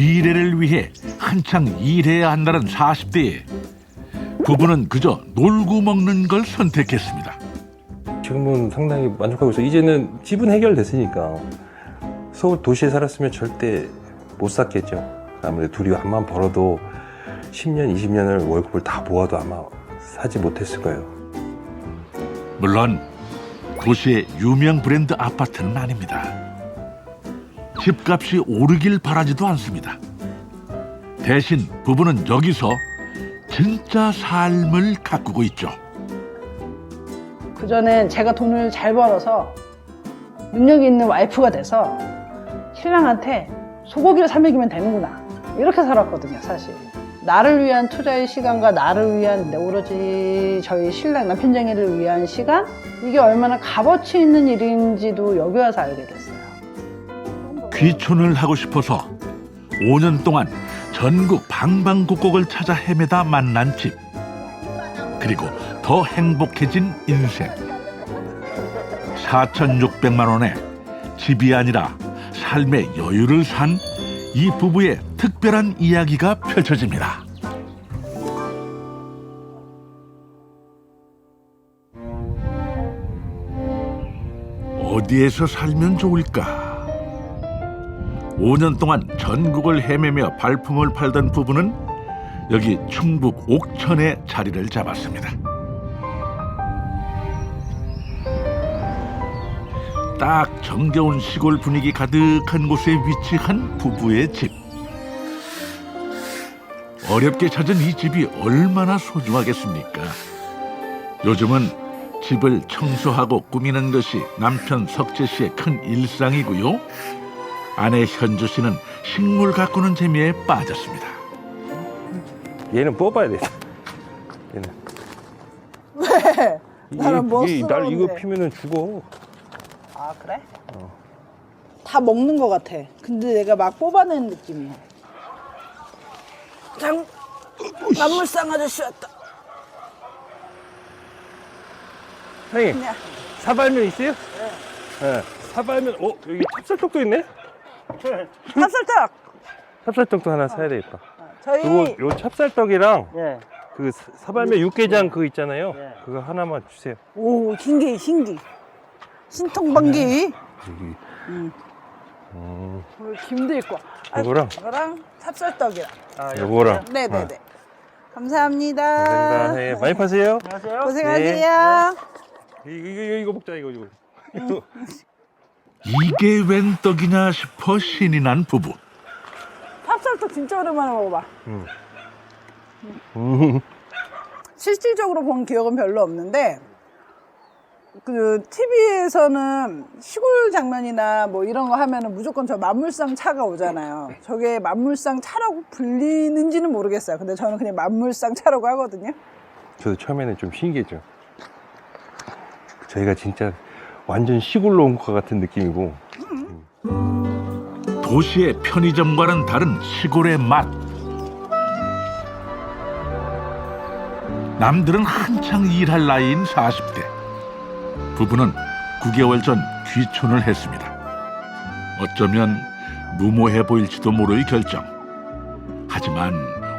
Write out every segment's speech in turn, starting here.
미래를 위해 한창 일해야 한다는 40대에 부부는 그저 놀고 먹는 걸 선택했습니다. 지금은 상당히 만족하고 있어요. 이제는 집은 해결됐으니까 서울 도시에 살았으면 절대 못 샀겠죠. 아무래도 둘이 한만 벌어도 10년, 20년을 월급을 다 모아도 아마 사지 못했을 거예요. 물론 도시의 유명 브랜드 아파트는 아닙니다. 집값이 오르길 바라지도 않습니다. 대신 부부는 여기서 진짜 삶을 가꾸고 있죠. 그전엔 제가 돈을 잘 벌어서 능력이 있는 와이프가 돼서 신랑한테 소고기를 사 먹이면 되는구나 이렇게 살았거든요. 사실 나를 위한 투자의 시간과 나를 위한 오로지 저희 신랑 남편쟁이를 위한 시간, 이게 얼마나 값어치 있는 일인지도 여기 와서 알게 됐어요. 귀촌을 하고 싶어서 5년 동안 전국 방방곡곡을 찾아 헤매다 만난 집, 그리고 더 행복해진 인생. 4,600만 원에 집이 아니라 삶의 여유를 산 이 부부의 특별한 이야기가 펼쳐집니다. 어디에서 살면 좋을까? 5년 동안 전국을 헤매며 발품을 팔던 부부는 여기 충북 옥천에 자리를 잡았습니다. 딱 정겨운 시골 분위기 가득한 곳에 위치한 부부의 집. 어렵게 찾은 이 집이 얼마나 소중하겠습니까? 요즘은 집을 청소하고 꾸미는 것이 남편 석재 씨의 큰 일상이고요. 아내 현주 씨는 식물 가꾸는 재미에 빠졌습니다. 얘는 뽑아야 돼. 얘는. 왜? 나는 뭐 날 이거 쓰러운데. 피면은 죽어. 아 그래? 다 먹는 것 같아. 근데 내가 막 뽑아낸 느낌이야. 만물상 아저씨 왔다. 형님, 그냥. 사발면 있어요? 네. 사발면, 여기 찹쌀떡도 있네? 찹쌀떡. 찹쌀떡도 하나 사야 되겠다. 저희 요 찹쌀떡이랑 예. 그 사발면 육개장 그거 있잖아요. 예. 그거 하나만 주세요. 오 신기. 신통방기. 여기. 오늘 김도 있고. 이거랑? 이거랑 찹쌀떡이랑. 요거랑. 네네네. 감사합니다. 감사합니다. 네, 많이 파세요. 안녕하세요. 고생하세요. 이거 먹자, 이거. 이게 웬 떡이냐 싶어 신이 난 부부. 찹쌀떡 진짜 오랜만에 먹어봐. 음. 실질적으로 본 기억은 별로 없는데 그 TV에서는 시골 장면이나 뭐 이런 거 하면은 무조건 저 만물상 차가 오잖아요. 저게 만물상 차라고 불리는지는 모르겠어요. 근데 저는 그냥 만물상 차라고 하거든요. 저도 처음에는 좀 신기했죠. 저희가 진짜 완전 시골로 온 것 같은 느낌이고. 도시의 편의점과는 다른 시골의 맛. 남들은 한창 일할 나이인 40대. 부부는 9개월 전 귀촌을 했습니다. 어쩌면 무모해 보일지도 모를 결정. 하지만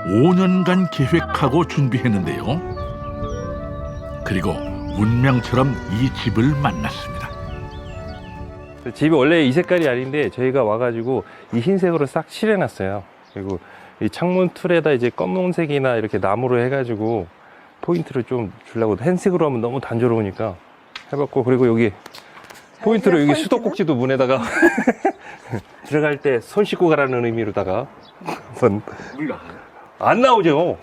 5년간 계획하고 준비했는데요. 그리고 운명처럼 이 집을 만났습니다. 집이 원래 이 색깔이 아닌데 저희가 와가지고 이 흰색으로 싹 칠해놨어요. 그리고 이 창문 툴에다 이제 검은색이나 이렇게 나무로 해가지고 포인트를 좀 주려고, 흰색으로 하면 너무 단조로우니까 해봤고, 그리고 여기 포인트로 여기 수도꼭지도 문에다가 들어갈 때 손 씻고 가라는 의미로다가 한번. 안 나오죠.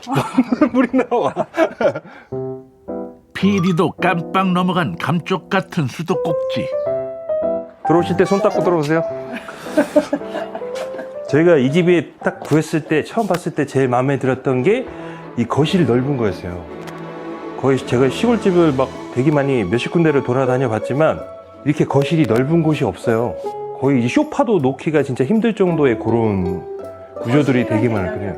물이 나와. PD도 깜빡 넘어간 감쪽 같은 수도꼭지. 들어오실 때 손 닦고 들어오세요. 저희가 이 집에 딱 구했을 때, 처음 봤을 때 제일 마음에 들었던 게 이 거실이 넓은 거였어요. 거의 제가 시골집을 막 되게 많이 몇십 군데를 돌아다녀 봤지만 이렇게 거실이 넓은 곳이 없어요. 거의 이 소파도 놓기가 진짜 힘들 정도의 그런 구조들이 되게 많았거든요.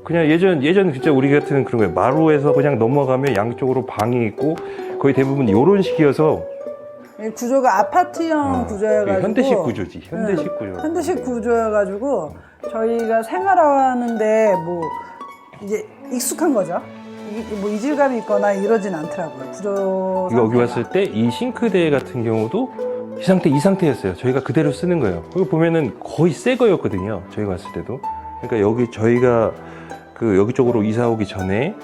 그냥 예전 진짜 우리 같은 그런 거예요. 마루에서 그냥 넘어가면 양쪽으로 방이 있고 거의 대부분 이런 식이어서 이 구조가 아파트형 구조여가지고 현대식 구조지. 현대식 구조. 현대식 구조여가지고 저희가 생활하는데 뭐 이제 익숙한 거죠. 뭐 이질감이 있거나 이러진 않더라고요. 구조 여기 상태가. 왔을 때 이 싱크대 같은 경우도 이 상태였어요. 저희가 그대로 쓰는 거예요. 여기 보면은 거의 새 거였거든요. 저희가 왔을 때도. 그러니까 여기 저희가 그 여기 쪽으로 이사 오기 전에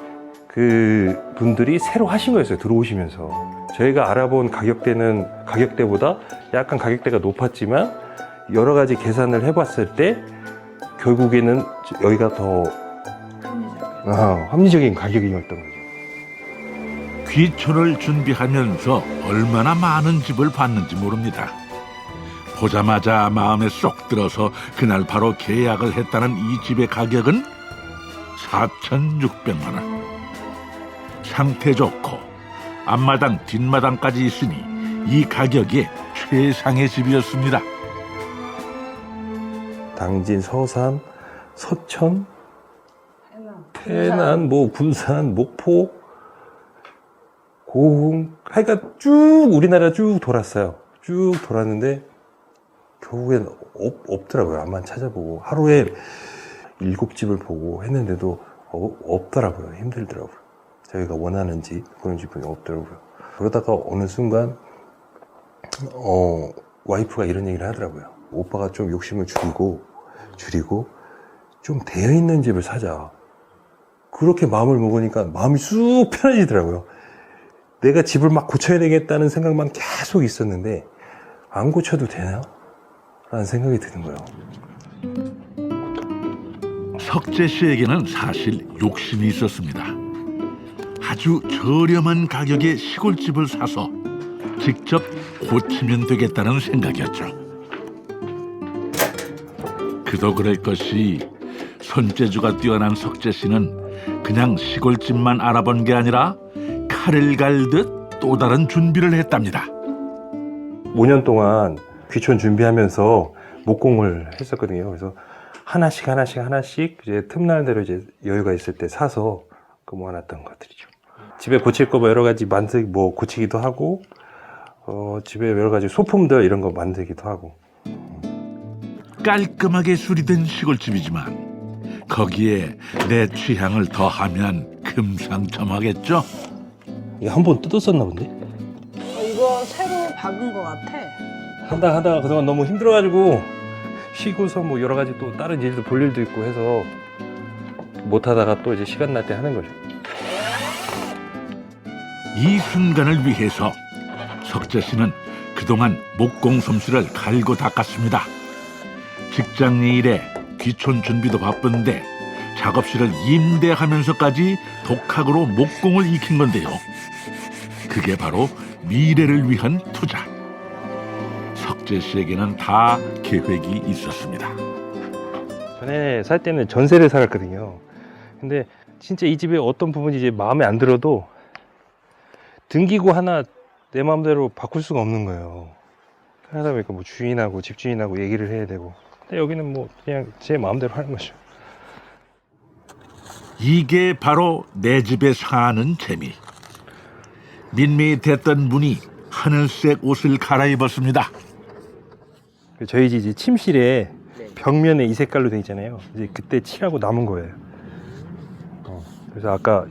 그 분들이 새로 하신 거였어요. 들어오시면서. 저희가 알아본 가격대보다 약간 가격대가 높았지만 여러 가지 계산을 해봤을 때 결국에는 여기가 더 합리적인 가격이었던 거죠. 귀촌을 준비하면서 얼마나 많은 집을 봤는지 모릅니다. 보자마자 마음에 쏙 들어서 그날 바로 계약을 했다는 이 집의 가격은 4,600만 원. 상태 좋고 앞마당 뒷마당까지 있으니 이 가격에 최상의 집이었습니다. 당진, 서산, 서천, 태난, 뭐 군산, 목포, 고흥, 하여간 쭉 우리나라 쭉 돌았어요. 쭉 돌았는데 결국엔 없더라고요. 암만 찾아보고 하루에 7집을 보고 했는데도 없더라고요. 힘들더라고요. 저희가 원하는 집, 그런 집은 없더라고요. 그러다가 어느 순간 와이프가 이런 얘기를 하더라고요. 오빠가 좀 욕심을 줄이고 좀 되어 있는 집을 사자. 그렇게 마음을 먹으니까 마음이 쑥 편해지더라고요. 내가 집을 막 고쳐야 되겠다는 생각만 계속 있었는데 안 고쳐도 되나? 라는 생각이 드는 거예요. 석재 씨에게는 사실 욕심이 있었습니다. 아주 저렴한 가격에 시골집을 사서 직접 고치면 되겠다는 생각이었죠. 그도 그럴 것이 손재주가 뛰어난 석재 씨는 그냥 시골집만 알아본 게 아니라 칼을 갈듯 또 다른 준비를 했답니다. 5년 동안 귀촌 준비하면서 목공을 했었거든요. 그래서 하나씩 이제 틈날대로 이제 여유가 있을 때 사서 모아놨던 것들이죠. 집에 고칠 거 뭐 여러 가지 고치기도 하고, 집에 여러 가지 소품들 이런 거 만들기도 하고. 깔끔하게 수리된 시골집이지만 거기에 내 취향을 더하면 금상첨화겠죠. 이게 한 번 뜯었었나 본데? 이거 새로 박은 것 같아. 하다가 그동안 너무 힘들어가지고 쉬고서 뭐 여러 가지 또 다른 일도 볼 일도 있고 해서 못하다가 또 이제 시간 날 때 하는 거죠. 이 순간을 위해서 석재 씨는 그동안 목공 솜씨를 갈고 닦았습니다. 직장 일에 귀촌 준비도 바쁜데 작업실을 임대하면서까지 독학으로 목공을 익힌 건데요. 그게 바로 미래를 위한 투자. 석재 씨에게는 다 계획이 있었습니다. 전에 살 때는 전세를 살았거든요. 근데 진짜 이 집의 어떤 부분이 이제 마음에 안 들어도 등기구 하나 내 마음대로 바꿀 수가 없는 거예요. 하다 보니까 뭐 주인하고 집주인하고 얘기를 해야 되고. 근데 여기는 뭐 그냥 제 마음대로 하는 거죠. 이게 바로 내 집에 사는 재미. 밋밋했던 문이 하늘색 옷을 갈아입었습니다. 저희 집 이제 침실에 벽면에 이 색깔로 돼 있잖아요. 이제 그때 칠하고 남은 거예요. 그래서 아까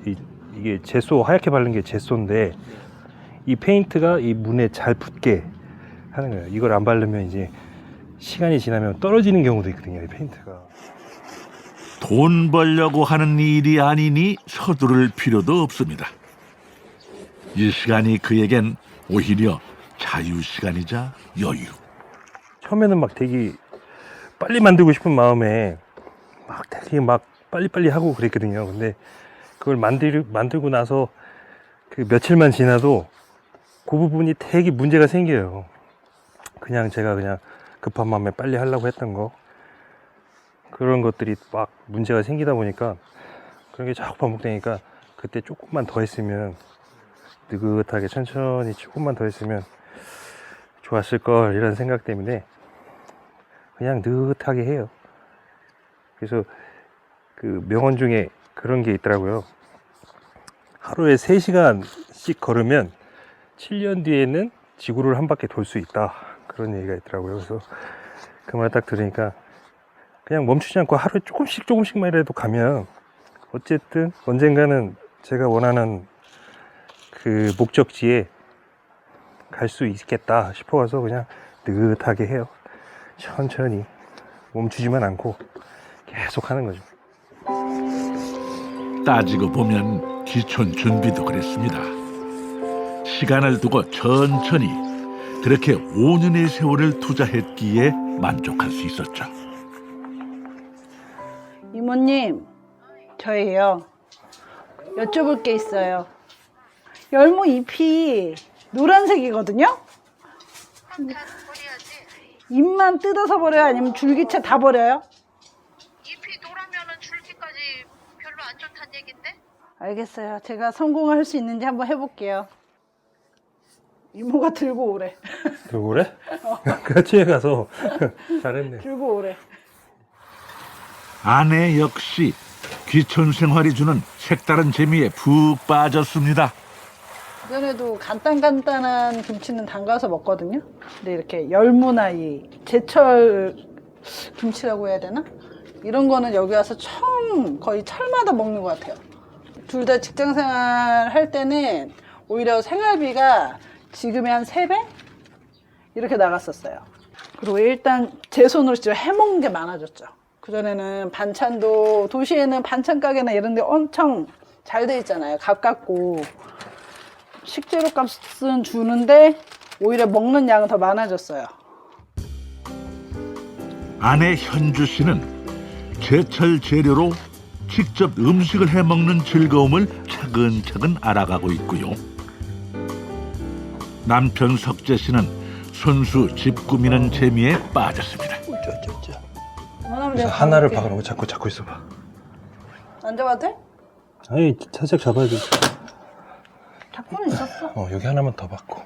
이게 제소 하얗게 바른 게 제소인데 이 페인트가 이 문에 잘 붙게 하는 거예요. 이걸 안 바르면 이제 시간이 지나면 떨어지는 경우도 있거든요. 이 페인트가. 돈 벌려고 하는 일이 아니니 서두를 필요도 없습니다. 이 시간이 그에겐 오히려 자유 시간이자 여유. 처음에는 막 되게 빨리 만들고 싶은 마음에 막 되게 막 빨리빨리 하고 그랬거든요. 근데 그걸 만들고 나서 그 며칠만 지나도 그 부분이 되게 문제가 생겨요. 제가 그냥 급한 마음에 빨리 하려고 했던 거, 그런 것들이 막 문제가 생기다 보니까 그런 게 자꾸 반복되니까 그때 조금만 더 했으면, 느긋하게 천천히 조금만 더 했으면 좋았을 걸, 이런 생각 때문에 그냥 느긋하게 해요. 그래서 그 명언 중에 그런 게 있더라고요. 하루에 3시간씩 걸으면 7년 뒤에는 지구를 한 바퀴 돌 수 있다, 그런 얘기가 있더라고요. 그래서 그 말 딱 들으니까 그냥 멈추지 않고 하루에 조금씩만이라도 가면 어쨌든 언젠가는 제가 원하는 그 목적지에 갈 수 있겠다 싶어서 그냥 느긋하게 해요. 천천히 멈추지만 않고 계속 하는 거죠. 따지고 보면 귀촌 준비도 그랬습니다. 시간을 두고 천천히 그렇게 5년의 세월을 투자했기에 만족할 수 있었죠. 이모님, 저예요. 여쭤볼 게 있어요. 열무 잎이 노란색이거든요? 잎만 뜯어서 버려요? 아니면 줄기채 다 버려요? 잎이 노라면은 줄기까지 별로 안 좋다는 얘긴데? 알겠어요. 제가 성공할 수 있는지 한번 해볼게요. 이모가 들고 오래. 들고 그래? 같이 해가서 잘했네. 들고 오래. 아내 역시 귀촌 생활이 주는 색다른 재미에 푹 빠졌습니다. 그전에도 간단한 김치는 담가서 먹거든요. 근데 이렇게 열무나 이 제철 김치라고 해야 되나? 이런 거는 여기 와서 처음 거의 철마다 먹는 것 같아요. 둘 다 직장 생활 할 때는 오히려 생활비가 지금의 한 3배? 이렇게 나갔었어요. 그리고 일단 제 손으로 직접 해먹는 게 많아졌죠. 그전에는 반찬도 도시에는 반찬 가게나 이런 데 엄청 잘 돼 있잖아요. 가깝고 식재료 값은 주는데 오히려 먹는 양은 더 많아졌어요. 아내 현주 씨는 제철 재료로 직접 음식을 해먹는 즐거움을 차근차근 알아가고 있고요. 남편 석재 씨는 손수 집 꾸미는 재미에 빠졌습니다. 원하면 내가 하나를 가볼게. 박아놓고 잡고 있어봐. 앉아봐도 돼? 아니 살짝 잡아야 돼. 잡고는 있었어. 여기 하나만 더 받고.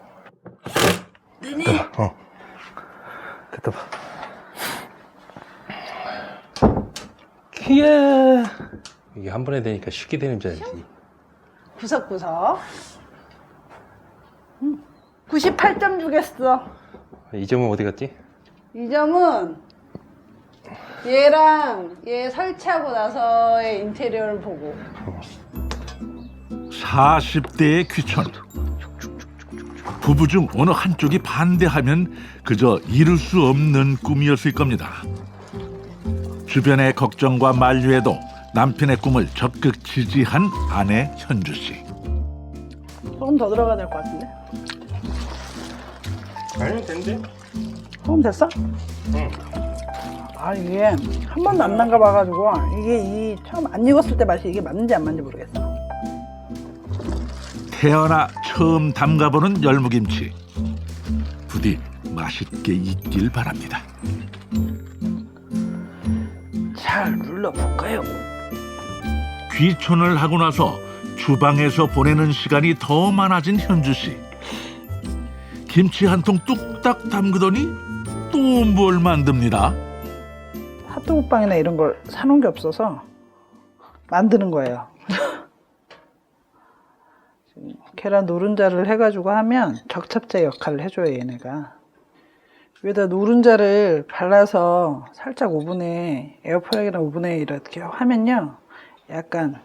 느니? 됐다 봐. 됐다 봐. 키야. 이게 한 번에 되니까 쉽게 되는 줄 알지. 구석구석. 98점 주겠어. 이 점은 어디 갔지? 이 점은 얘랑 얘 설치하고 나서의 인테리어를 보고 40대의 귀촌. 부부 중 어느 한쪽이 반대하면 그저 이룰 수 없는 꿈이었을 겁니다. 주변의 걱정과 만류에도 남편의 꿈을 적극 지지한 아내 현주 씨. 소금 더 들어가야 될 것 같은데? 아니 된대. 소금 됐어? 응. 아 이게 한 번도 안 담가 봐가지고 이게 이 처음 안 익었을 때 맛이 이게 맞는지 안 맞는지 모르겠어. 태어나 처음 담가보는 열무김치. 부디 맛있게 익길 바랍니다. 잘 눌러볼까요? 귀촌을 하고 나서 주방에서 보내는 시간이 더 많아진 현주 씨. 김치 한 통 뚝딱 담그더니 또 뭘 만듭니다. 핫도그빵이나 이런 걸 사놓은 게 없어서 만드는 거예요. 계란 노른자를 해가지고 하면 적착제 역할을 해줘요, 얘네가. 위에다 노른자를 발라서 살짝 오븐에, 에어프라이기나 오븐에 이렇게 하면요. 약간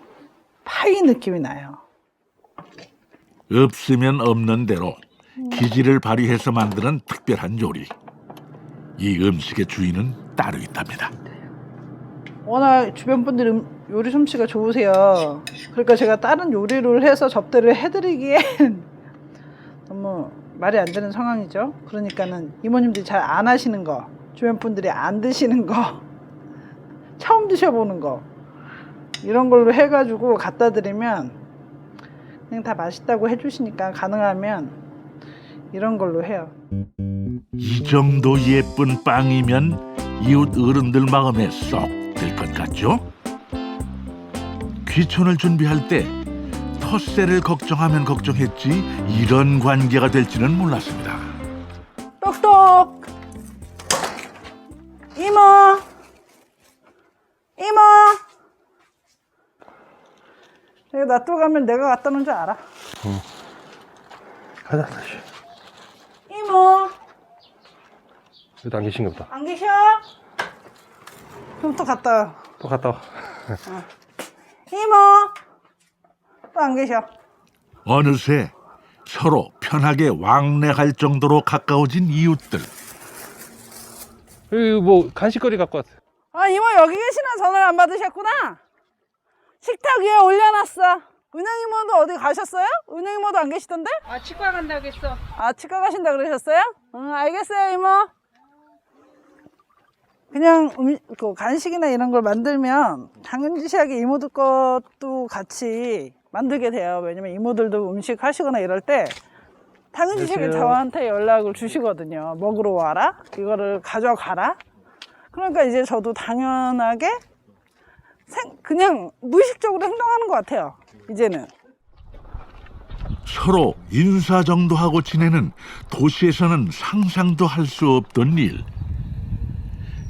파이 느낌이 나요. 없으면 없는 대로 기질을 발휘해서 만드는 특별한 요리. 이 음식의 주인은 따로 있답니다. 워낙 주변 분들이 요리 솜씨가 좋으세요. 그러니까 제가 다른 요리를 해서 접대를 해드리기엔 너무 말이 안 되는 상황이죠. 그러니까는 이모님들이 잘 안 하시는 거, 주변 분들이 안 드시는 거, 처음 드셔보는 거 이런 걸로 해가지고 갖다 드리면 그냥 다 맛있다고 해주시니까 가능하면 이런 걸로 해요. 이 정도 예쁜 빵이면 이웃 어른들 마음에 쏙 들 것 같죠? 귀촌을 준비할 때 텃세를 걱정하면 걱정했지 이런 관계가 될지는 몰랐습니다. 똑똑! 이모! 이모! 내가 놔두고 가면 내가 갖다 놓은 줄 알아. 가자 다시. 이모! 여기도 안 계신가 보다. 안 계셔? 그럼 또 갔다. 또 갔다 와. 이모 또 안 계셔. 어느새 서로 편하게 왕래할 정도로 가까워진 이웃들. 여기 뭐 간식거리 갖고 왔어요. 아 이모 여기 계시나 전화를 안 받으셨구나. 식탁 위에 올려놨어. 은영 이모도 어디 가셨어요? 은영 이모도 안 계시던데? 아, 치과 간다고 했어. 아 치과 가신다 그러셨어요? 응 알겠어요 이모. 그냥 그 간식이나 이런 걸 만들면 당연시하게 이모들 것도 같이 만들게 돼요. 왜냐면 이모들도 음식 하시거나 이럴 때 당연시하게 안녕하세요. 저한테 연락을 주시거든요. 먹으러 와라, 이거를 가져가라. 그러니까 이제 저도 당연하게 그냥 무의식적으로 행동하는 것 같아요. 이제는. 서로 인사 정도 하고 지내는 도시에서는 상상도 할 수 없던 일.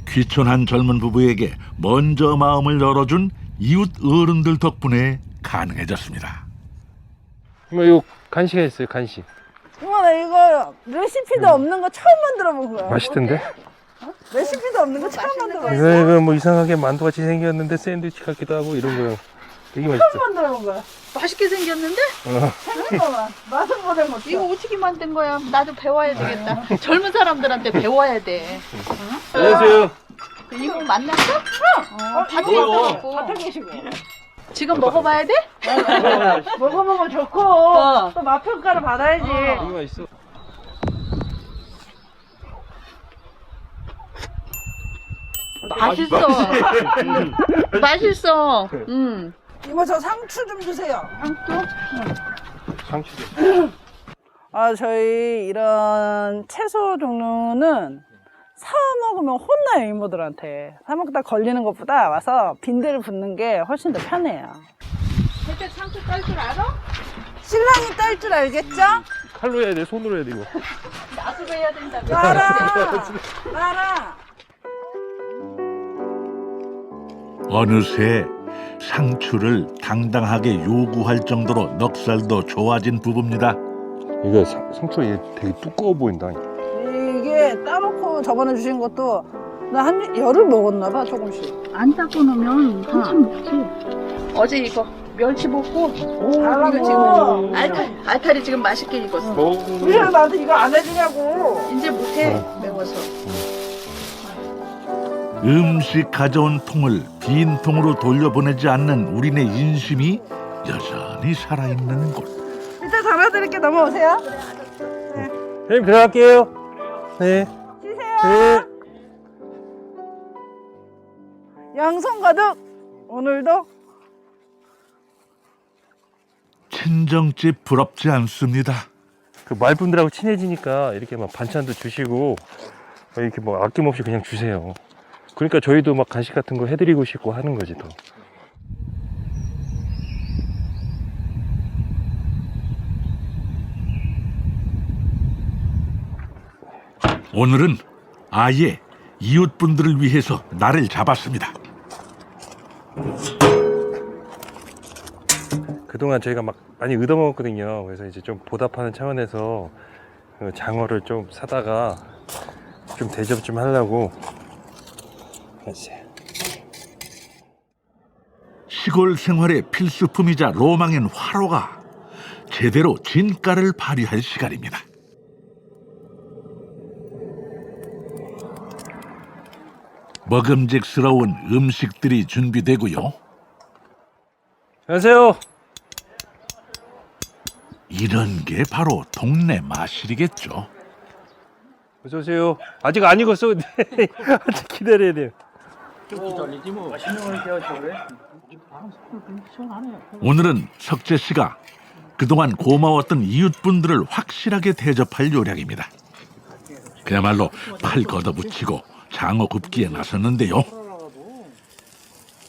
귀촌한 젊은 부부에게 먼저 마음을 열어준 이웃 어른들 덕분에 가능해졌습니다. 이거 간식 했어요, 간식. 이모 나 이거 레시피도 없는 거 처음 만들어 본 거야. 맛있던데? 레시피도 없는 거 처음 만들어 봤어. 이거 뭐 이상하게 만두같이 생겼는데 샌드위치 같기도 하고 이런 거요. 되게 맛있어. 처음 만들어 본 거야. 맛있게 생겼는데? 잠깐만 맛은 보내 못해. 이거 어떻게 만든 거야? 나도 배워야 되겠다. 젊은 사람들한테 배워야 돼. 안녕하세요. 이거 만났어? 밭에 있어갖고. 밭에 계시고. 지금 먹어봐야 돼? 먹어보면 좋고 또 맛평가를 받아야지. 되게 맛있어. 맛있어. 맛있어. 이모 저 상추 좀 주세요. 상추. 아 저희 이런 채소 종류는 사 먹으면 혼나요 이모들한테. 사 먹다 걸리는 것보다 와서 빈대를 붓는 게 훨씬 더 편해요. 대체 상추 딸 줄 알아? 신랑이 딸 줄 알겠죠? 칼로 해야 돼, 손으로 해야 돼, 이거. 나도 해야 된다고. 알아. 어느새 상추를 당당하게 요구할 정도로 넉살도 좋아진 부부입니다. 이거 상추가 되게 두꺼워 보인다. 이게 따놓고 저번에 주신 것도 나 한 열흘 먹었나 봐 조금씩. 안 닦고 놓으면 한참 먹지. 어제 이거 멸치 볶고 잘하고. 이거 지금 알타리 지금 맛있게 익었어. 왜 나한테 이거 안 해주냐고. 이제 못해 매워서. 음식 가져온 통을 빈 통으로 돌려보내지 않는 우리네 인심이 여전히 살아있는 곳. 이따 전화드릴게 넘어오세요. 형님 들어갈게요. 네. 쉬세요. 네. 양손 가득 오늘도. 친정집 부럽지 않습니다. 그 말분들하고 친해지니까 이렇게 막 반찬도 주시고 이렇게 뭐 아낌없이 그냥 주세요. 그러니까 저희도 막 간식 같은 거 해드리고 싶고 하는 거지 더. 오늘은 아예 이웃분들을 위해서 날을 잡았습니다. 그동안 저희가 막 많이 얻어먹었거든요. 그래서 이제 좀 보답하는 차원에서 그 장어를 좀 사다가 좀 대접 좀 하려고. 시골 생활의 필수품이자 로망인 화로가 제대로 진가를 발휘할 시간입니다. 먹음직스러운 음식들이 준비되고요. 안녕하세요. 이런 게 바로 동네 마실이겠죠. 어서 오세요. 아직 안 익었어. 근데 아직 기다려야 돼요. 오늘은 석재 씨가 그동안 고마웠던 이웃분들을 확실하게 대접할 요량입니다. 그야말로 팔 걷어붙이고 장어 굽기에 나섰는데요.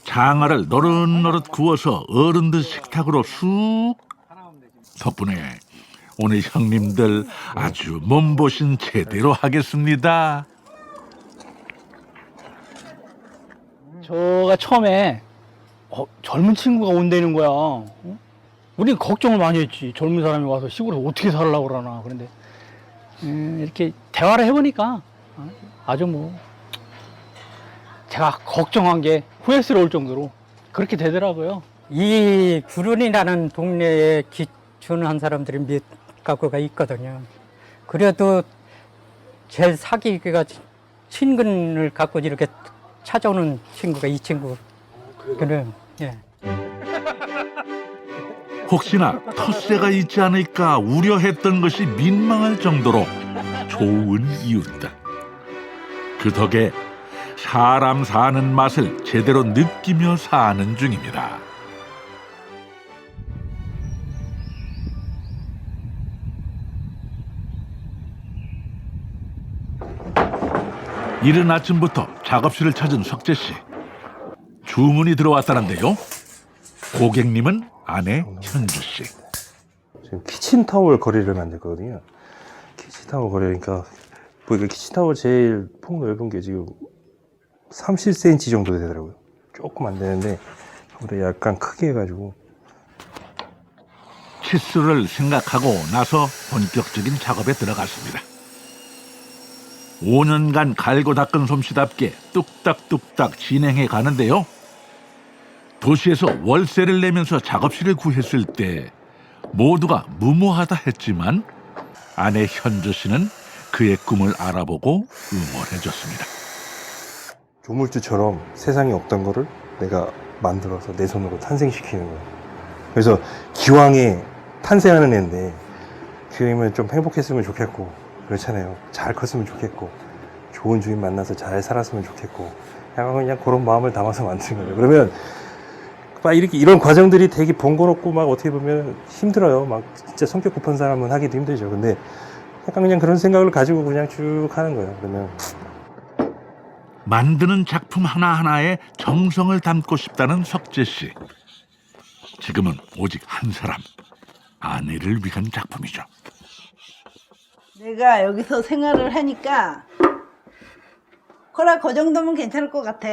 장어를 노릇노릇 구워서 어른들 식탁으로 쑥. 덕분에 오늘 형님들 아주 몸보신 제대로 하겠습니다. 저가 처음에 젊은 친구가 온다는 거야. 우리 걱정을 많이 했지. 젊은 사람이 와서 시골에 어떻게 살려고 그러나. 그런데 이렇게 대화를 해보니까 아주 뭐 제가 걱정한 게 후회스러울 정도로 그렇게 되더라고요. 이 구른이라는 동네에 기촌한 사람들이 몇 가구가 있거든요. 그래도 제일 사귀기가 친근을 갖고 이렇게 찾아오는 친구가 이 친구. 그래, 예. 혹시나 텃세가 있지 않을까 우려했던 것이 민망할 정도로 좋은 이웃들. 그 덕에 사람 사는 맛을 제대로 느끼며 사는 중입니다. 이른 아침부터 작업실을 찾은 석재 씨. 주문이 들어왔다는데요. 고객님은 아내 현주 씨. 지금 키친타월 거리를 만들거든요. 키친타월 거리니까 보니까 키친타월 제일 폭 넓은 게 지금 30cm 정도 되더라고요. 조금 안 되는데 그보다 약간 크게 해가지고. 치수를 생각하고 나서 본격적인 작업에 들어갔습니다. 5년간 갈고 닦은 솜씨답게 뚝딱뚝딱 진행해 가는데요. 도시에서 월세를 내면서 작업실을 구했을 때 모두가 무모하다 했지만 아내 현주 씨는 그의 꿈을 알아보고 응원해 줬습니다. 조물주처럼 세상에 없던 거를 내가 만들어서 내 손으로 탄생시키는 거예요. 그래서 기왕에 탄생하는 애인데 기왕이면 좀 행복했으면 좋겠고 그렇잖아요. 잘 컸으면 좋겠고 좋은 주인 만나서 잘 살았으면 좋겠고 약간 그냥 그런 마음을 담아서 만든 거예요. 그러면 막 이렇게 이런 과정들이 되게 번거롭고 막 어떻게 보면 힘들어요. 막 진짜 성격 급한 사람은 하기도 힘들죠. 근데 약간 그냥 그런 생각을 가지고 그냥 쭉 하는 거예요. 그러면 만드는 작품 하나하나에 정성을 담고 싶다는 석재 씨. 지금은 오직 한 사람, 아내를 위한 작품이죠. 내가 여기서 생활을 하니까 그 정도면 괜찮을 것 같아.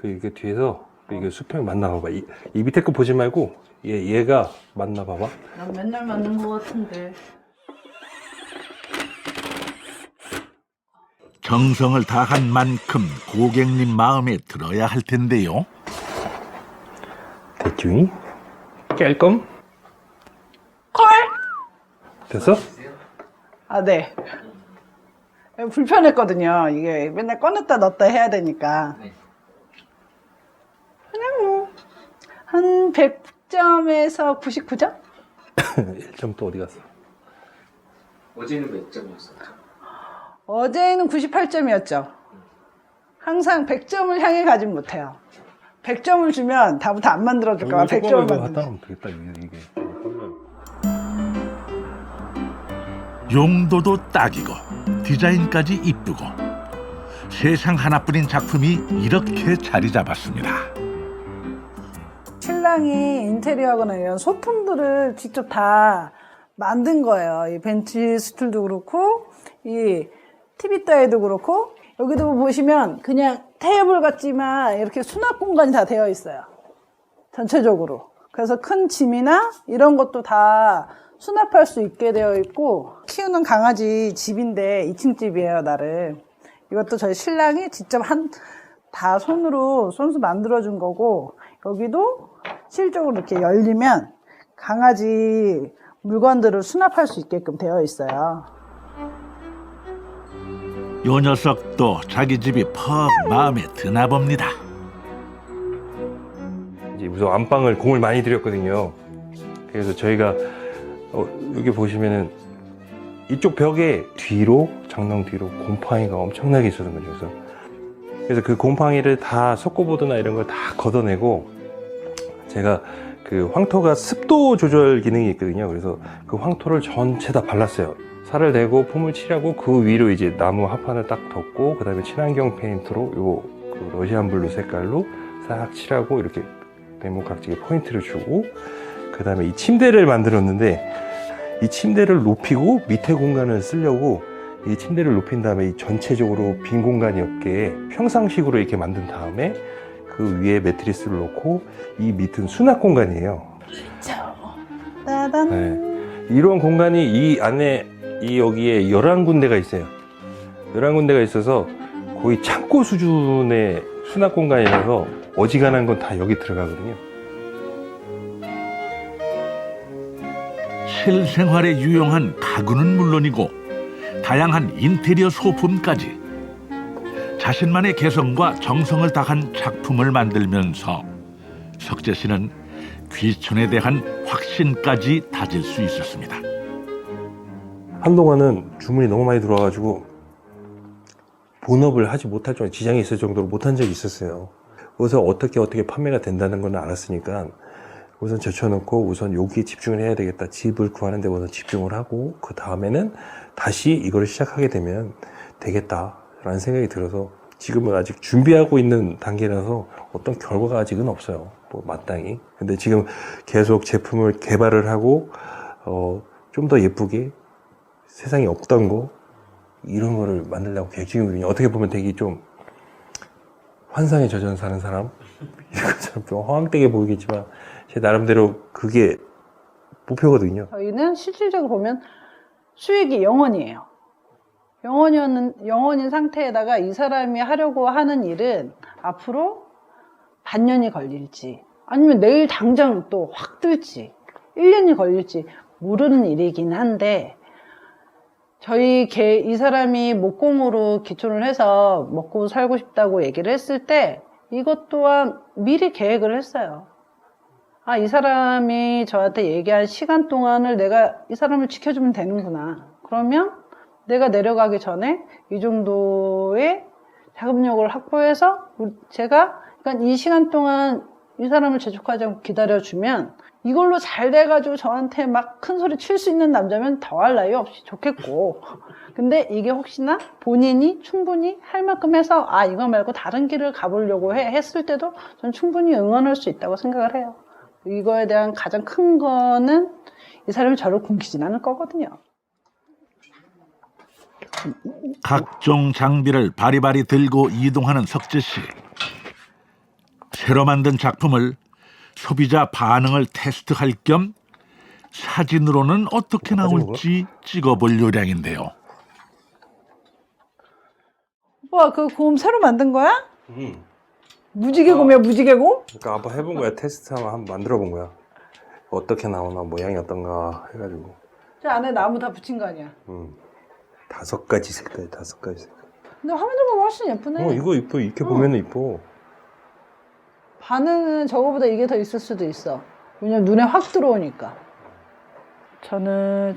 이게 뒤에서 이게 수평 맞나 봐봐. 이 밑에 거 보지 말고 얘가 맞나 봐봐. 난 맨날 맞는 것 같은데. 정성을 다한 만큼 고객님 마음에 들어야 할 텐데요. 대충이 깰끔 콜! 됐어? 아, 네. 불편했거든요. 이게 맨날 꺼냈다 넣었다 해야 되니까. 그냥 뭐, 한 100점에서 99점? 1점 또 어디 갔어? 어제는 몇 점이었어요? 어제는 98점이었죠. 항상 100점을 향해 가진 못해요. 100점을 주면 다음부터 안 만들어줄까 봐 100점을 갖다 만들어. 놓으면 되겠다 이게. 용도도 딱이고 디자인까지 이쁘고 세상 하나뿐인 작품이 이렇게 자리 잡았습니다. 신랑이 인테리어하거나 이런 소품들을 직접 다 만든 거예요. 이 벤치 스툴도 그렇고 이 TV 따위도 그렇고 여기도 보시면 그냥 테이블 같지만 이렇게 수납 공간이 다 되어 있어요. 전체적으로. 그래서 큰 짐이나 이런 것도 다 수납할 수 있게 되어 있고 키우는 강아지 집인데 2층 집이에요, 나름. 이것도 저희 신랑이 직접 다 손수 만들어준 거고 여기도 실적으로 이렇게 열리면 강아지 물건들을 수납할 수 있게끔 되어 있어요. 요 녀석도 자기 집이 퍽 마음에 드나 봅니다. 이제 우선 안방을 공을 많이 들였거든요. 그래서 저희가 여기 보시면은 이쪽 벽에 뒤로 장롱 뒤로 곰팡이가 엄청나게 있었던 거죠. 그래서 그 곰팡이를 다 석고보드나 이런 걸 다 걷어내고 제가 그 황토가 습도 조절 기능이 있거든요. 그래서 그 황토를 전체 다 발랐어요. 살을 대고 폼을 칠하고 그 위로 이제 나무 합판을 딱 덮고 그 다음에 친환경 페인트로 그 러시안 블루 색깔로 싹 칠하고 이렇게 네모각지게 포인트를 주고 그 다음에 이 침대를 만들었는데 이 침대를 높이고 밑에 공간을 쓰려고 이 침대를 높인 다음에 이 전체적으로 빈 공간이 없게 평상식으로 이렇게 만든 다음에 그 위에 매트리스를 놓고 이 밑은 수납 공간이에요. 따단. 네. 이런 공간이 이 안에 여기에 11군데가 있어요. 11군데가 있어서 거의 창고 수준의 수납 공간이라서 어지간한 건 다 여기 들어가거든요. 실생활에 유용한 가구는 물론이고 다양한 인테리어 소품까지 자신만의 개성과 정성을 다한 작품을 만들면서 석재 씨는 귀촌에 대한 확신까지 다질 수 있었습니다. 한동안은 주문이 너무 많이 들어와가지고 본업을 하지 못할 정도, 지장이 있을 정도로 못한 적이 있었어요. 그래서 어떻게 판매가 된다는 건 알았으니까 우선 젖혀놓고 우선 여기에 집중을 해야 되겠다. 집을 구하는 데 우선 집중을 하고 그 다음에는 다시 이걸 시작하게 되면 되겠다라는 생각이 들어서 지금은 아직 준비하고 있는 단계라서 어떤 결과가 아직은 없어요. 뭐 마땅히. 근데 지금 계속 제품을 개발을 하고 좀 더 예쁘게 세상에 없던 거 이런 거를 만들려고 계획 중이거든요. 어떻게 보면 되게 좀 환상에 젖어 사는 사람 이것처럼 좀 허황되게 보이겠지만 제 나름대로 그게 목표거든요. 저희는 실질적으로 보면 수익이 0원이에요. 0원인 상태에다가 이 사람이 하려고 하는 일은 앞으로 반년이 걸릴지 아니면 내일 당장 또 확 뜰지 1년이 걸릴지 모르는 일이긴 한데 이 사람이 목공으로 기초를 해서 먹고 살고 싶다고 얘기를 했을 때 이것 또한 미리 계획을 했어요. 아, 이 사람이 저한테 얘기한 시간 동안을 내가 이 사람을 지켜주면 되는구나. 그러면 내가 내려가기 전에 이 정도의 자금력을 확보해서 그러니까 이 시간 동안 이 사람을 재촉하지 않고 기다려주면 이걸로 잘 돼가지고 저한테 막 큰 소리 칠 수 있는 남자면 더할 나위 없이 좋겠고 근데 이게 혹시나 본인이 충분히 할 만큼 해서 아 이거 말고 다른 길을 가보려고 했을 때도 전 충분히 응원할 수 있다고 생각을 해요. 이거에 대한 가장 큰 거는 이 사람이 저를 굶기진 않을 거거든요. 각종 장비를 바리바리 들고 이동하는 석재 씨. 새로 만든 작품을 소비자 반응을 테스트할 겸 사진으로는 어떻게 나올지 찍어볼 요량인데요. 오빠 그 곰 새로 만든 거야? 무지개곰이야 무지개곰? 그러니까 아빠 해본 거야. 테스트 한번 만들어 본 거야. 어떻게 나오나 모양이 어떤가 해가지고. 저 안에 나무 다 붙인 거 아니야? 5가지 색깔. 근데 화면으로 보면 훨씬 예쁘네. 이거 이뻐. 이렇게 보면은 이뻐. 반응은 저거보다 이게 더 있을 수도 있어. 왜냐면 눈에 확 들어오니까. 저는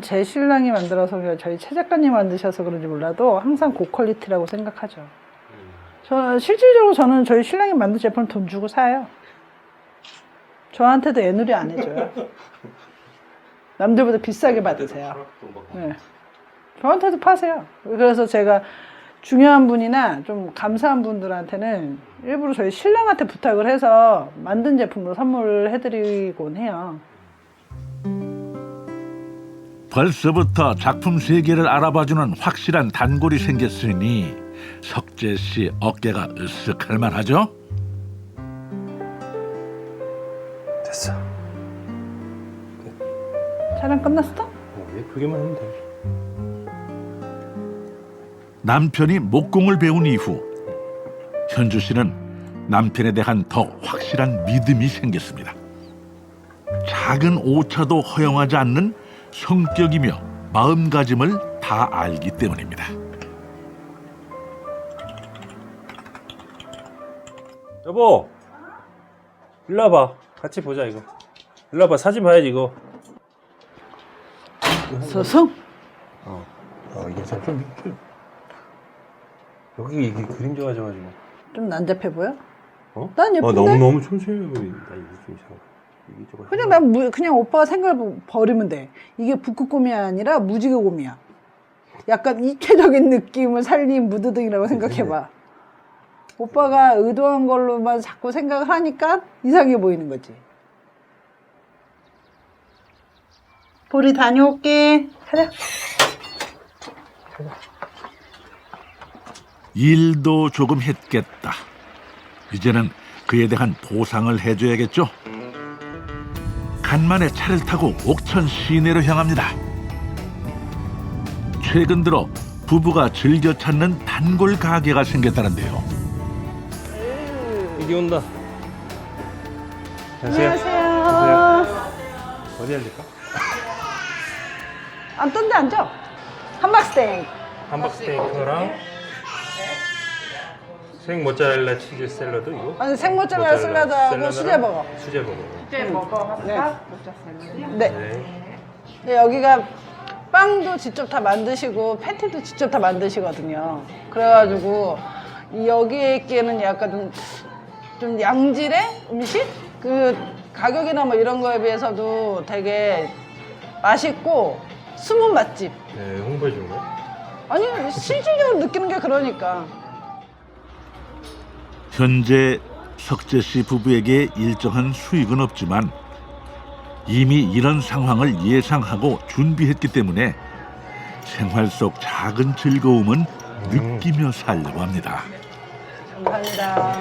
제 신랑이 만들어서 그냥 저희 최 작가님 만드셔서 그런지 몰라도 항상 고퀄리티라고 생각하죠. 실질적으로 저는 저희 신랑이 만든 제품을 돈 주고 사요. 저한테도 애누리 안 해줘요. 남들보다 비싸게 받으세요. 네. 저한테도 파세요. 그래서 제가 중요한 분이나 좀 감사한 분들한테는 일부러 저희 신랑한테 부탁을 해서 만든 제품으로 선물을 해드리곤 해요. 벌써부터 작품 세계를 알아봐주는 확실한 단골이 생겼으니 석재 씨 어깨가 으쓱할 만하죠? 됐어. 촬영 끝났어? 예쁘게만 하면 돼. 남편이 목공을 배운 이후 현주 씨는 남편에 대한 더 확실한 믿음이 생겼습니다. 작은 오차도 허용하지 않는 성격이며 마음가짐을 다 알기 때문입니다. 여보, 일로 와봐. 같이 보자 이거. 일로 와봐. 사진 봐야지 이거. 서성? 이게 좀 여기 이게 그림 좋아져가지고. 좀 난잡해 보여? 어? 난 예쁜데? 너무 촌스러워 보인다. 이게 좀 이상해. 그냥 오빠가 생각을 버리면 돼. 이게 북극곰이 아니라 무지개곰이야. 약간 입체적인 느낌을 살린 무드등이라고 생각해봐. 오빠가 의도한 걸로만 자꾸 생각을 하니까 이상해 보이는 거지. 보리 다녀올게. 가자. 일도 조금 했겠다. 이제는 그에 대한 보상을 해줘야겠죠. 간만에 차를 타고 옥천 시내로 향합니다. 최근 들어 부부가 즐겨 찾는 단골 가게가 생겼다는데요. 이기 온다. 안녕하세요. 안녕하세요. 어디 앉을까? 앉던데 앉아. 함박스테이크. 함박스테이크랑 생 모짜렐라 치즈 샐러드 이거? 아니 생모짜렐라 샐러드하고 수제버거. 수제버거. 네. 네, 여기가 빵도 직접 다 만드시고 패티도 직접 다 만드시거든요. 그래가지고 여기에는 약간 좀 양질의 음식? 그 가격이나 뭐 이런 거에 비해서도 되게 맛있고 숨은 맛집. 네, 홍보해 준 거야? 아니 실질적으로 느끼는 게 그러니까. 현재 석재 씨 부부에게 일정한 수익은 없지만 이미 이런 상황을 예상하고 준비했기 때문에 생활 속 작은 즐거움은 느끼며 살려고 합니다. 감사합니다.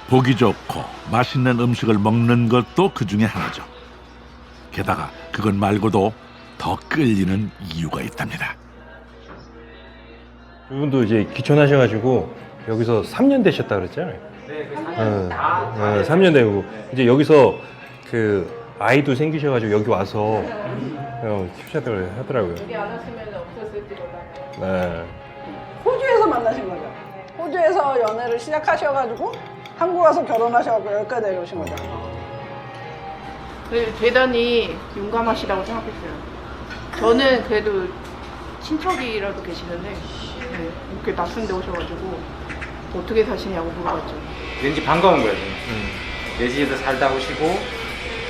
보기 좋고 맛있는 음식을 먹는 것도 그 중에 하나죠. 게다가 그것 말고도 더 끌리는 이유가 있답니다. 이분도 이제 귀촌하셔가지고 여기서 3년 되셨다 그랬잖아요. 네, 3년 되고 이제 여기서 그 아이도 생기셔가지고 여기 와서 키우셨다고 하더라고요. 여기 안 왔으면 없었을지 몰라요. 네. 호주에서 만나신 거죠? 호주에서 연애를 시작하셔가지고 한국 와서 결혼하셔가지고 여기까지 내려오신 거죠? 대단히 용감하시다고 생각했어요. 저는 그래도 친척이라도 계시는데 네, 이렇게 낯선 데 오셔가지고 어떻게 사시냐고 물어봤죠. 왠지 반가운 거예요. 내 집에서 살다 오시고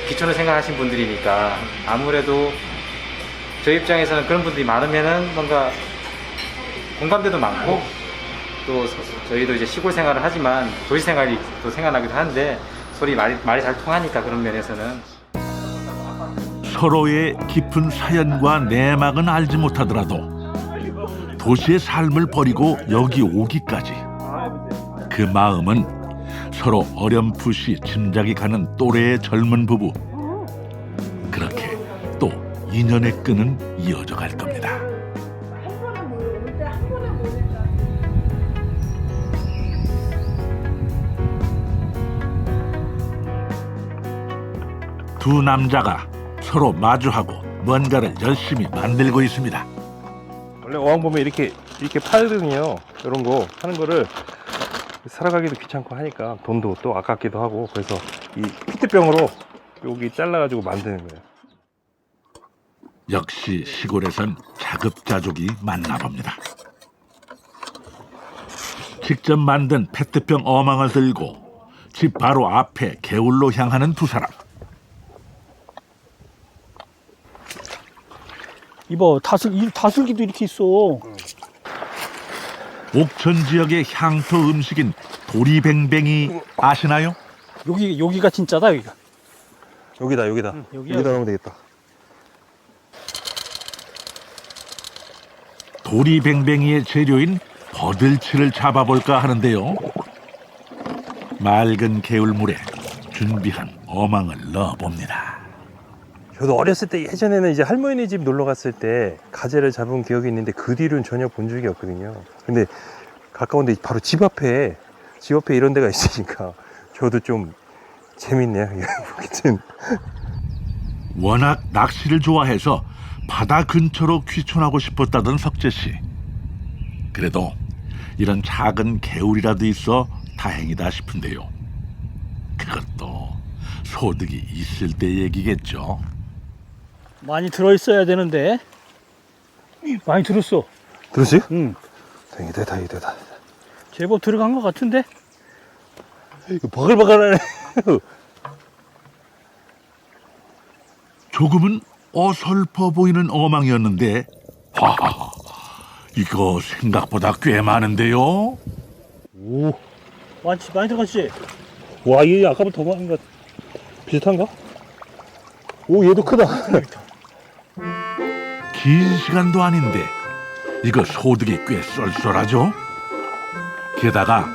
귀촌을 생각하신 분들이니까 아무래도 저희 입장에서는 그런 분들이 많으면은 뭔가 공감대도 많고 또 저희도 이제 시골 생활을 하지만 도시 생활이 또 생각나기도 하는데 말이 잘 통하니까 그런 면에서는 서로의 깊은 사연과 내막은 알지 못하더라도 도시의 삶을 버리고 여기 오기까지 그 마음은 서로 어렴풋이 짐작이 가는 또래의 젊은 부부. 그렇게 또 인연의 끈은 이어져 갈 겁니다. 두 남자가 서로 마주하고 뭔가를 열심히 만들고 있습니다. 원래 어항 보면 이렇게 팔거든요. 이런 거 하는 거를 살아가기도 귀찮고 하니까 돈도 또 아깝기도 하고 그래서 이 피트병으로 여기 잘라가지고 만드는 거예요. 역시 시골에선 자급자족이 많나 봅니다. 직접 만든 페트병 어망을 들고 집 바로 앞에 개울로 향하는 두 사람. 이봐, 다슬기도 이렇게 있어. 옥천 지역의 향토 음식인 도리뱅뱅이 아시나요? 여기가 진짜다, 여기가. 여기다. 여기야. 여기다 넣으면 되겠다. 도리뱅뱅이의 재료인 버들치를 잡아볼까 하는데요. 맑은 개울물에 준비한 어망을 넣어봅니다. 저도 어렸을 때 예전에는 이제 할머니 집 놀러 갔을 때 가재를 잡은 기억이 있는데 그 뒤로는 전혀 본 적이 없거든요. 근데 가까운데 바로 집 앞에 이런 데가 있으니까 저도 좀 재밌네요. 워낙 낚시를 좋아해서 바다 근처로 귀촌하고 싶었다던 석재 씨. 그래도 이런 작은 개울이라도 있어 다행이다 싶은데요. 그것도 소득이 있을 때 얘기겠죠. 많이 들어있어야 되는데. 많이 들었어. 들었어요? 응. 다행이다. 제법 들어간 것 같은데? 이거 바글바글하네. 조금은 어설퍼 보이는 어망이었는데 이거 생각보다 꽤 많은데요. 오. 많이 들어갔지? 와, 이게 아까부터 더 많은 것 비슷한가? 오, 얘도 크다. 긴 시간도 아닌데 이거 소득이 꽤 쏠쏠하죠. 게다가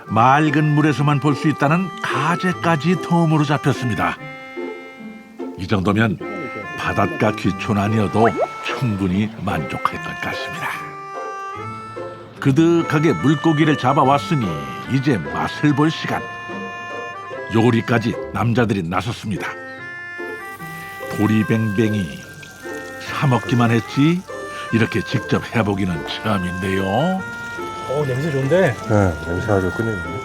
맑은 물에서만 볼 수 있다는 가재까지 덤으로 잡혔습니다. 이 정도면 바닷가 귀촌 아니어도 충분히 만족할 것 같습니다. 그득하게 물고기를 잡아왔으니 이제 맛을 볼 시간. 요리까지 남자들이 나섰습니다. 도리뱅뱅이 사 먹기만 했지 이렇게 직접 해보기는 처음인데요. 냄새 좋은데? 네, 냄새 아주 끝내주네.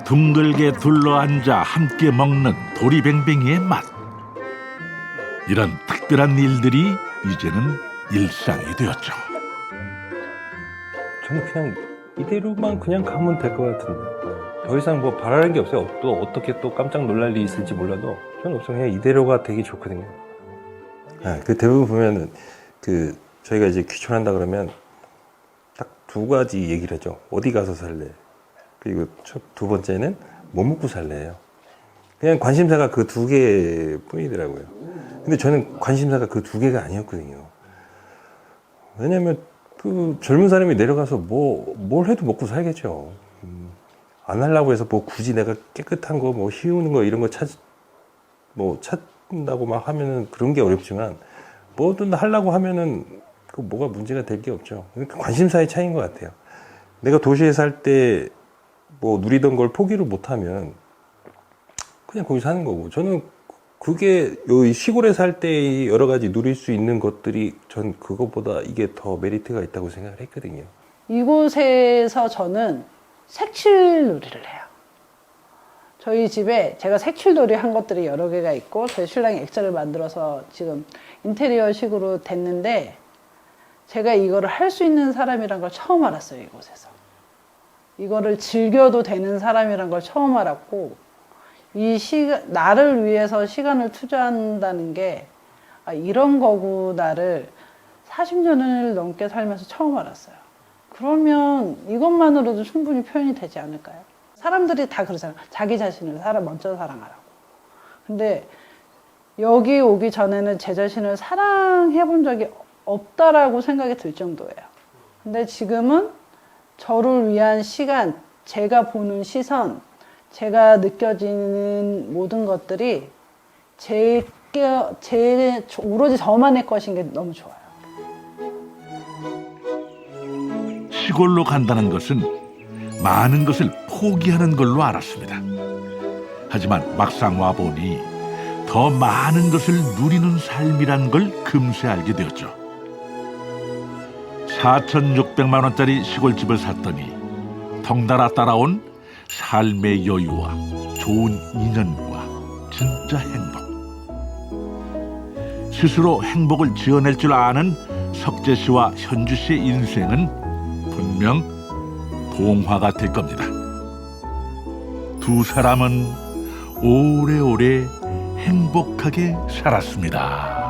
둥글게 둘러앉아 함께 먹는 도리뱅뱅이의 맛. 이런 특별한 일들이 이제는 일상이 되었죠. 저는 그냥 이대로만 그냥 가면 될 것 같은데 더 이상 뭐 바라는 게 없어요. 또 어떻게 또 깜짝 놀랄 일이 있을지 몰라도 저는 없어요. 그냥 이대로가 되게 좋거든요. 네, 그 대부분 보면은 그 저희가 이제 귀촌한다 그러면 딱 두 가지 얘기를 하죠. 어디 가서 살래? 그리고 두 번째는 뭐 먹고 살래요? 그냥 관심사가 그 두 개뿐이더라고요. 근데 저는 관심사가 그 두 개가 아니었거든요. 왜냐면 그 젊은 사람이 내려가서 뭘 해도 먹고 살겠죠. 안 하려고 해서 뭐 굳이 내가 깨끗한 거 뭐 희우는 거 이런 거 찾는다고 막 하면은 그런 게 어렵지만 뭐든 하려고 하면은 그 뭐가 문제가 될 게 없죠. 그러니까 관심사의 차이인 것 같아요. 내가 도시에 살 때 뭐 누리던 걸 포기를 못하면 그냥 거기 사는 거고, 저는 그게 요 시골에 살 때 여러 가지 누릴 수 있는 것들이 전 그것보다 이게 더 메리트가 있다고 생각을 했거든요. 이곳에서 저는 색칠놀이를 해요. 저희 집에 제가 색칠놀이 한 것들이 여러 개가 있고 저희 신랑이 액자를 만들어서 지금 인테리어식으로 됐는데 제가 이거를 할 수 있는 사람이란 걸 처음 알았어요. 이곳에서 이거를 즐겨도 되는 사람이란 걸 처음 알았고, 나를 위해서 시간을 투자한다는 게 이런 거구나를 40년을 넘게 살면서 처음 알았어요. 그러면 이것만으로도 충분히 표현이 되지 않을까요? 사람들이 다 그러잖아요. 자기 자신을 먼저 사랑하라고. 근데 여기 오기 전에는 제 자신을 사랑해 본 적이 없다라고 생각이 들 정도예요. 근데 지금은 저를 위한 시간, 제가 보는 시선, 제가 느껴지는 모든 것들이 오로지 저만의 것인 게 너무 좋아요. 시골로 간다는 것은 많은 것을 포기하는 걸로 알았습니다. 하지만 막상 와보니 더 많은 것을 누리는 삶이란 걸 금세 알게 되었죠. 4,600만 원짜리 시골집을 샀더니 덩달아 따라온 삶의 여유와 좋은 인연과 진짜 행복. 스스로 행복을 지어낼 줄 아는 석재 씨와 현주 씨의 인생은 분명 동화가 될 겁니다. 두 사람은 오래오래 행복하게 살았습니다.